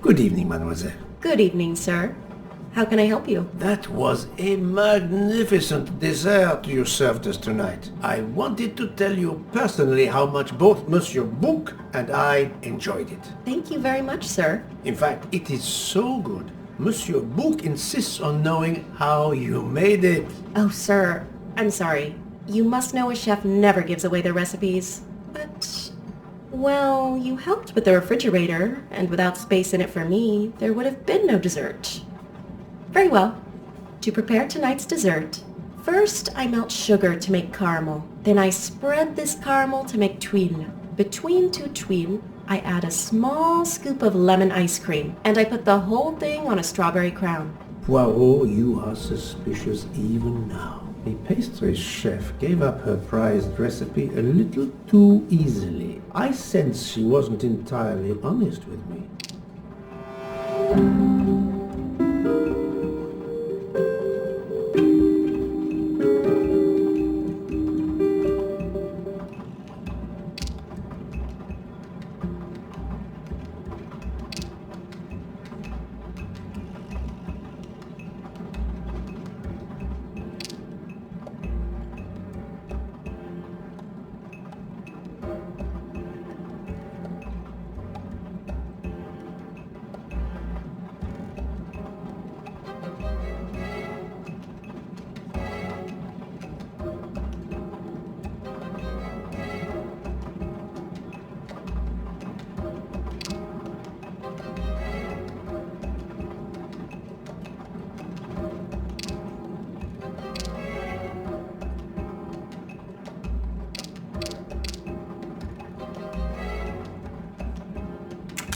Good evening, mademoiselle. Good evening, sir. How can I help you? That was a magnificent dessert you served us tonight. I wanted to tell you personally how much both Monsieur Bouc and I enjoyed it. Thank you very much, sir. In fact, it is so good. Monsieur Bouc insists on knowing how you made it. Oh, sir, I'm sorry. You must know a chef never gives away their recipes. But, well, you helped with the refrigerator, and without space in it for me, there would have been no dessert. Very well. To prepare tonight's dessert, first I melt sugar to make caramel. Then I spread this caramel to make tuiles. Between two tuiles, I add a small scoop of lemon ice cream, and I put the whole thing on a strawberry crown. Poirot, you are suspicious even now. The pastry chef gave up her prized recipe a little too easily. I sense she wasn't entirely honest with me.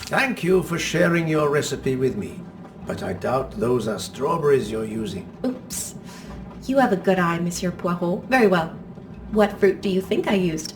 Thank you for sharing your recipe with me, but I doubt those are strawberries you're using. Oops. You have a good eye, Monsieur Poirot. Very well. What fruit do you think I used?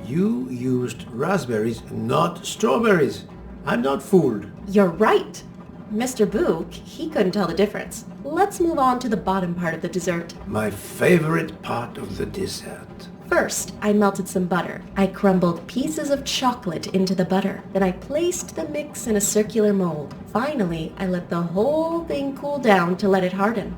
You used raspberries, not strawberries. I'm not fooled. You're right. Mr. Bouc, he couldn't tell the difference. Let's move on to the bottom part of the dessert. My favorite part of the dessert. First, I melted some butter. I crumbled pieces of chocolate into the butter. Then I placed the mix in a circular mold. Finally, I let the whole thing cool down to let it harden.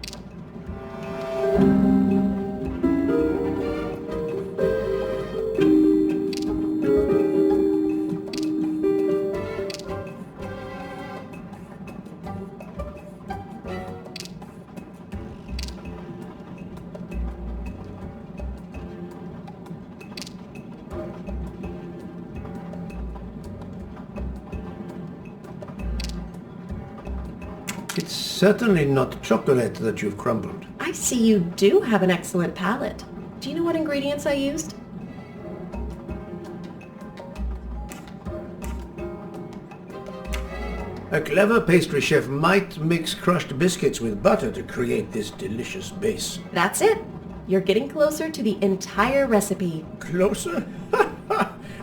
It's certainly not chocolate that you've crumbled. I see you do have an excellent palate. Do you know what ingredients I used? A clever pastry chef might mix crushed biscuits with butter to create this delicious base. That's it. You're getting closer to the entire recipe. Closer?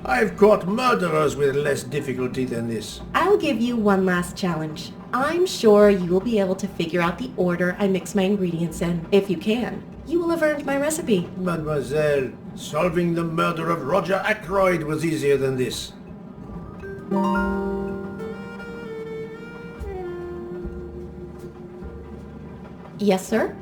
I've caught murderers with less difficulty than this. I'll give you one last challenge. I'm sure you will be able to figure out the order I mix my ingredients in. If you can, you will have earned my recipe. Mademoiselle, solving the murder of Roger Ackroyd was easier than this. Yes, sir?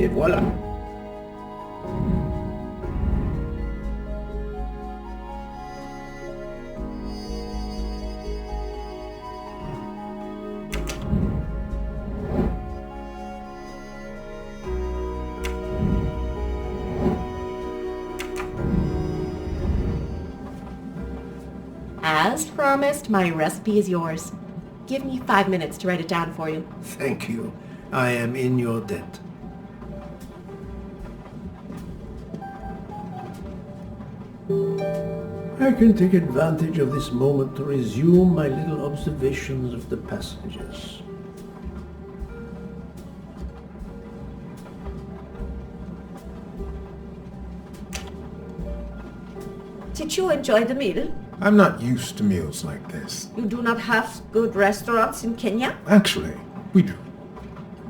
Et voilà. As promised, my recipe is yours. Give me 5 minutes to write it down for you. Thank you. I am in your debt. I can take advantage of this moment to resume my little observations of the passengers. Did you enjoy the meal? I'm not used to meals like this. You do not have good restaurants in Kenya? Actually, we do.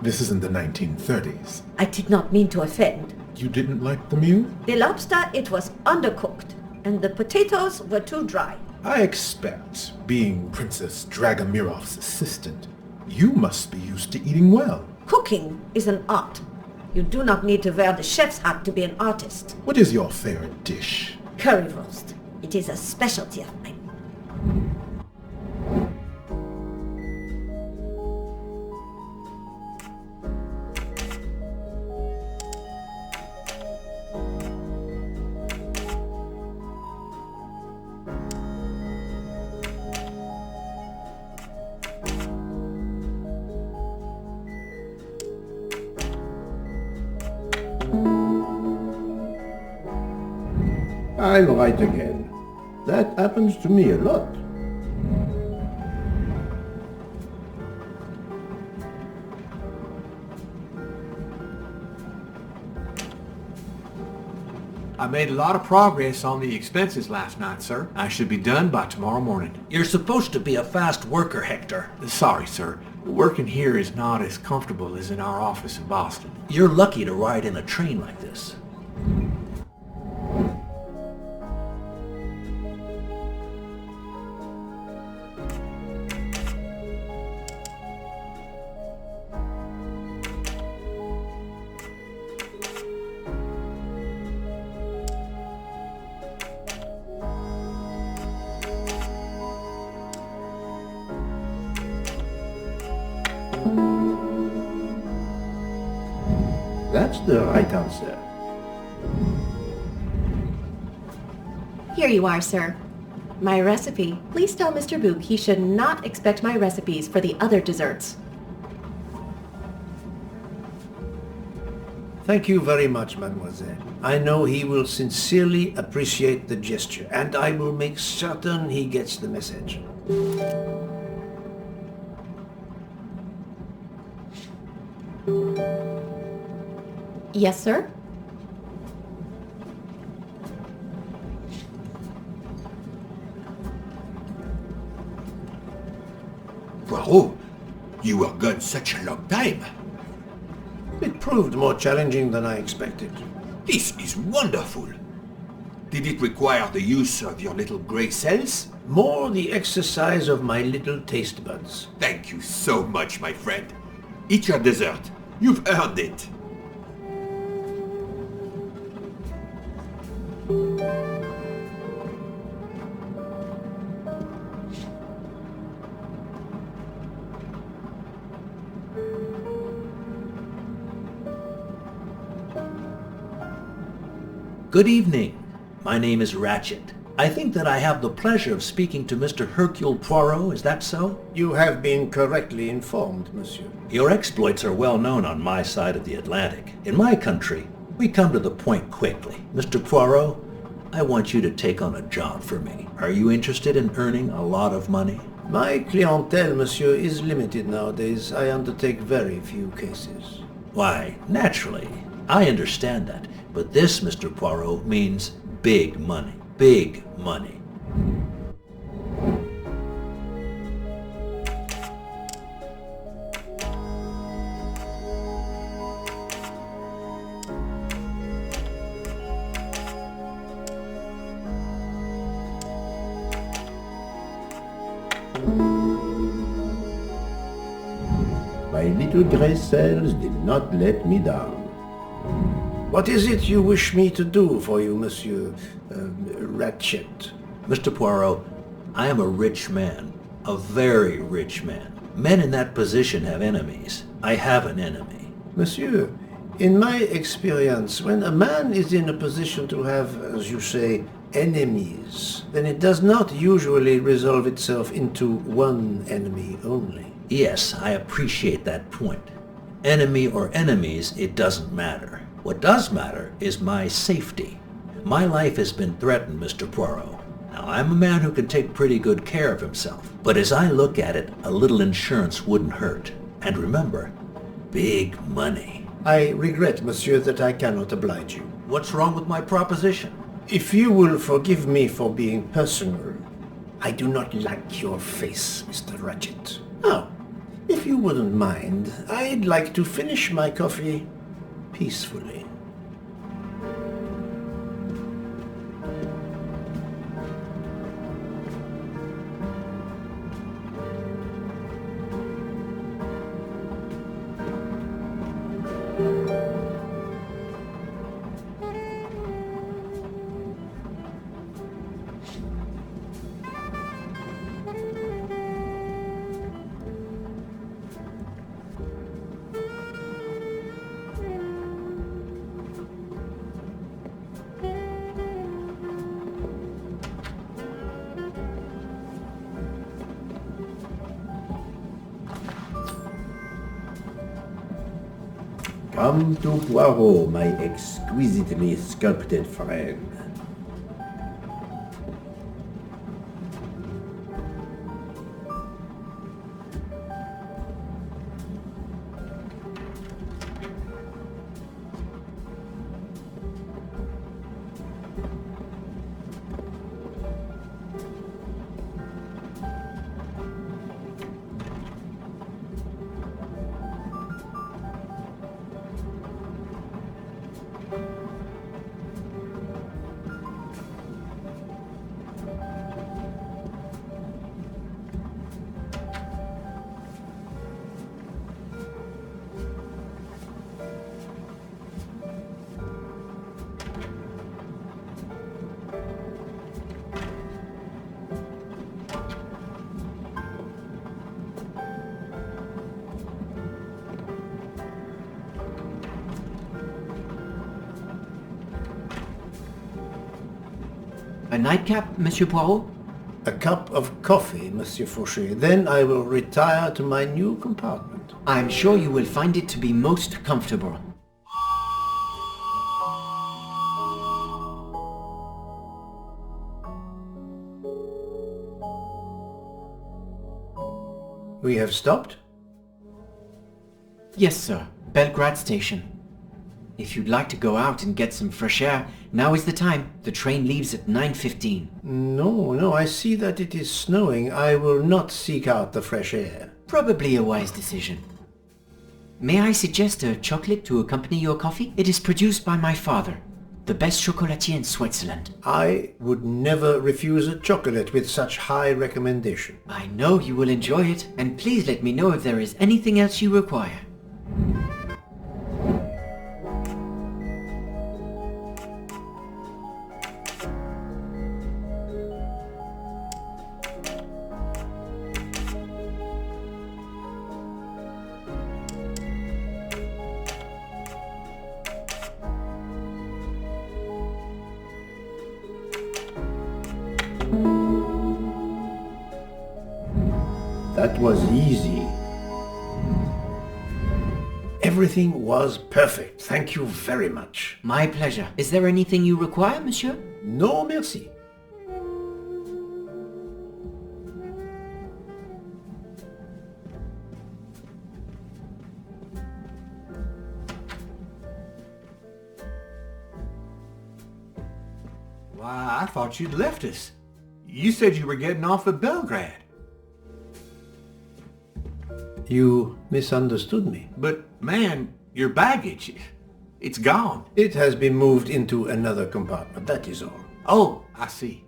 This is in the 1930s. I did not mean to offend. You didn't like the meal? The lobster, it was undercooked, and the potatoes were too dry. I expect, being Princess Dragomirov's assistant, you must be used to eating well. Cooking is an art. You do not need to wear the chef's hat to be an artist. What is your favorite dish? Currywurst. It is a specialty of mine. I'll write again. That happens to me a lot. I made a lot of progress on the expenses last night, sir. I should be done by tomorrow morning. You're supposed to be a fast worker, Hector. Sorry, sir. Working here is not as comfortable as in our office in Boston. You're lucky to ride in a train like this. That's the right answer. Here you are, sir. My recipe. Please tell Mr. Book he should not expect my recipes for the other desserts. Thank you very much, mademoiselle. I know he will sincerely appreciate the gesture, and I will make certain he gets the message. Yes, sir? Poirot, you were gone such a long time. It proved more challenging than I expected. This is wonderful. Did it require the use of your little grey cells? More the exercise of my little taste buds. Thank you so much, my friend. Eat your dessert. You've earned it. Good evening. My name is Ratchet. I think that I have the pleasure of speaking to Mr. Hercule Poirot, is that so? You have been correctly informed, monsieur. Your exploits are well known on my side of the Atlantic. In my country, we come to the point quickly. Mr. Poirot, I want you to take on a job for me. Are you interested in earning a lot of money? My clientele, monsieur, is limited nowadays. I undertake very few cases. Why, naturally. I understand that. But this, Mr. Poirot, means big money. Big money. My little grey cells did not let me down. What is it you wish me to do for you, Monsieur Ratchet? Mr. Poirot, I am a rich man. A very rich man. Men in that position have enemies. I have an enemy. Monsieur, in my experience, when a man is in a position to have, as you say, enemies, then it does not usually resolve itself into one enemy only. Yes, I appreciate that point. Enemy or enemies, it doesn't matter. What does matter is my safety. My life has been threatened, Mr. Poirot. Now, I'm a man who can take pretty good care of himself. But as I look at it, a little insurance wouldn't hurt. And remember, big money. I regret, monsieur, that I cannot oblige you. What's wrong with my proposition? If you will forgive me for being personal, I do not like your face, Mr. Ratchet. Now, if you wouldn't mind, I'd like to finish my coffee peacefully. Come to Poirot, my exquisitely sculpted friend. A nightcap, Monsieur Poirot? A cup of coffee, Monsieur Fauché. Then I will retire to my new compartment. I'm sure you will find it to be most comfortable. We have stopped? Yes, sir. Belgrade Station. If you'd like to go out and get some fresh air, now is the time. The train leaves at 9:15. No, I see that it is snowing. I will not seek out the fresh air. Probably a wise decision. May I suggest a chocolate to accompany your coffee? It is produced by my father, the best chocolatier in Switzerland. I would never refuse a chocolate with such high recommendation. I know you will enjoy it, and please let me know if there is anything else you require. That was easy. Everything was perfect. Thank you very much. My pleasure. Is there anything you require, monsieur? No, merci. Why, I thought you'd left us. You said you were getting off at Belgrade. You misunderstood me. But, man, your baggage, it's gone. It has been moved into another compartment, that is all. Oh, I see.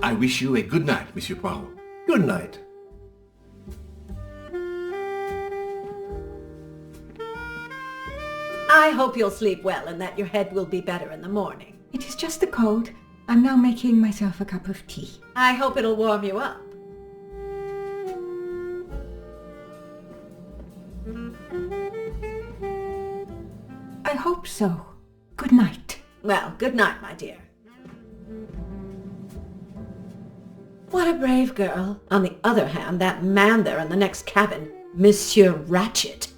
I wish you a good night, Monsieur Poirot. Good night. I hope you'll sleep well and that your head will be better in the morning. It is just the cold. I'm now making myself a cup of tea. I hope it'll warm you up. I hope so. Good night. Well, good night, my dear. What a brave girl. On the other hand, that man there in the next cabin, Monsieur Ratchet,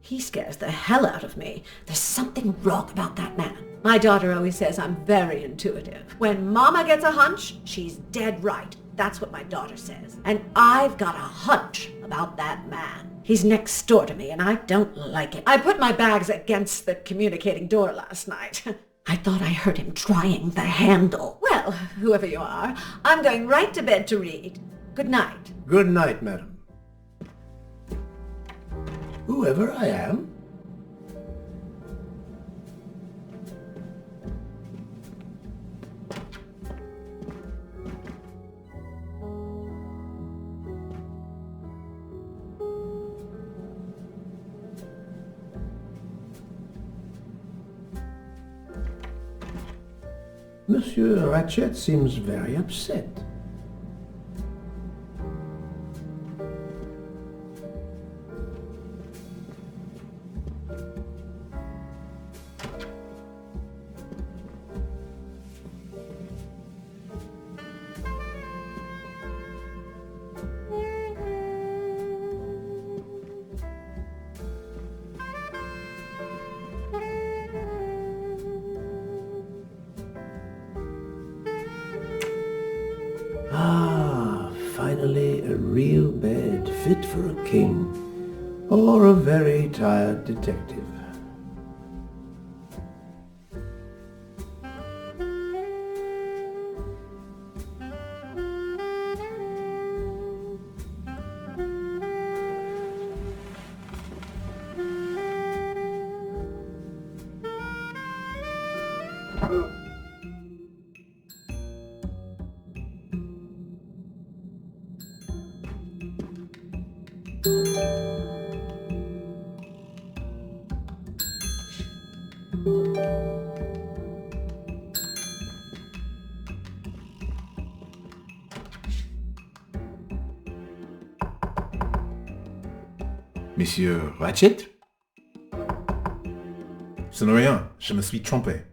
he scares the hell out of me. There's something wrong about that man. My daughter always says I'm very intuitive. When Mama gets a hunch, she's dead right. That's what my daughter says. And I've got a hunch about that man. He's next door to me, and I don't like it. I put my bags against the communicating door last night. I thought I heard him trying the handle. Well, whoever you are, I'm going right to bed to read. Good night. Good night, madam. Whoever I am? Monsieur Ratchet seems very upset. Finally a real bed fit for a king or a very tired detective. Monsieur Ratchet? Ce n'est rien, je me suis trompé.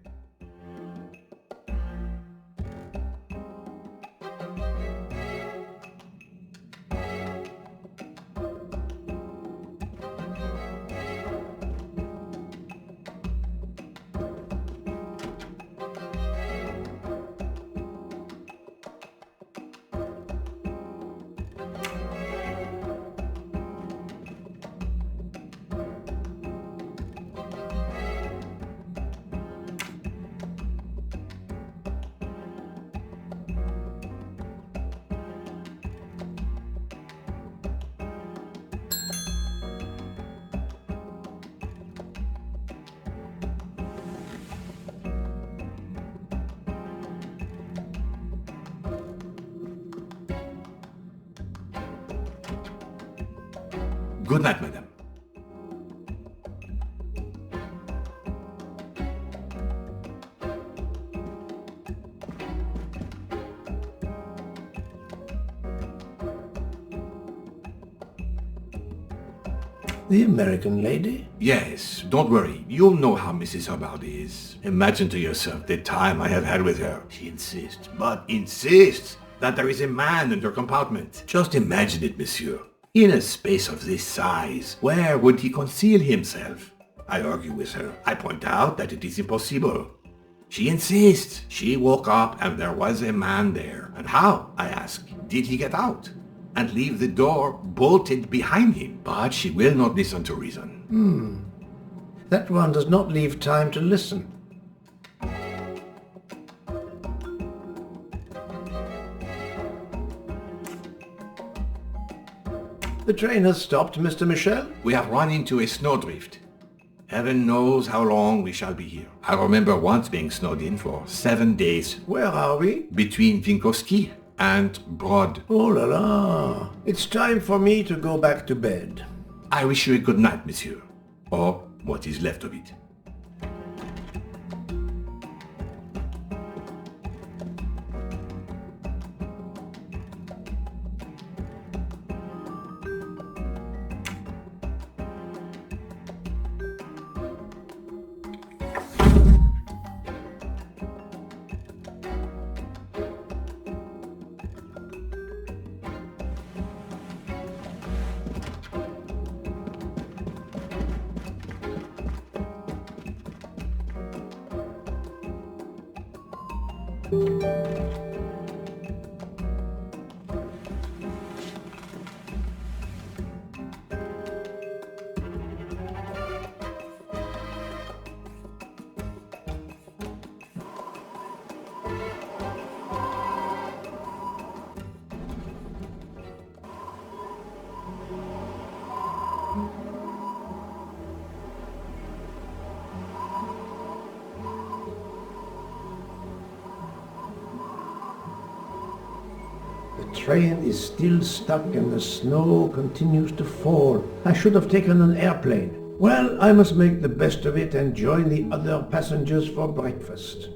Good night, madame. The American lady? Yes, don't worry. You'll know how Mrs. Hubbard is. Imagine to yourself the time I have had with her. She insists, but insists, that there is a man in her compartment. Just imagine it, monsieur. In a space of this size, where would he conceal himself? I argue with her. I point out that it is impossible. She insists. She woke up and there was a man there. And how, I ask, did he get out? And leave the door bolted behind him? But she will not listen to reason. That one does not leave time to listen. The train has stopped, Mr. Michel. We have run into a snowdrift. Heaven knows how long we shall be here. I remember once being snowed in for 7 days. Where are we? Between Winkowski, and broad. Oh la la. It's time for me to go back to bed. I wish you a good night, monsieur. Or what is left of it. The train is still stuck and the snow continues to fall. I should have taken an airplane. Well, I must make the best of it and join the other passengers for breakfast.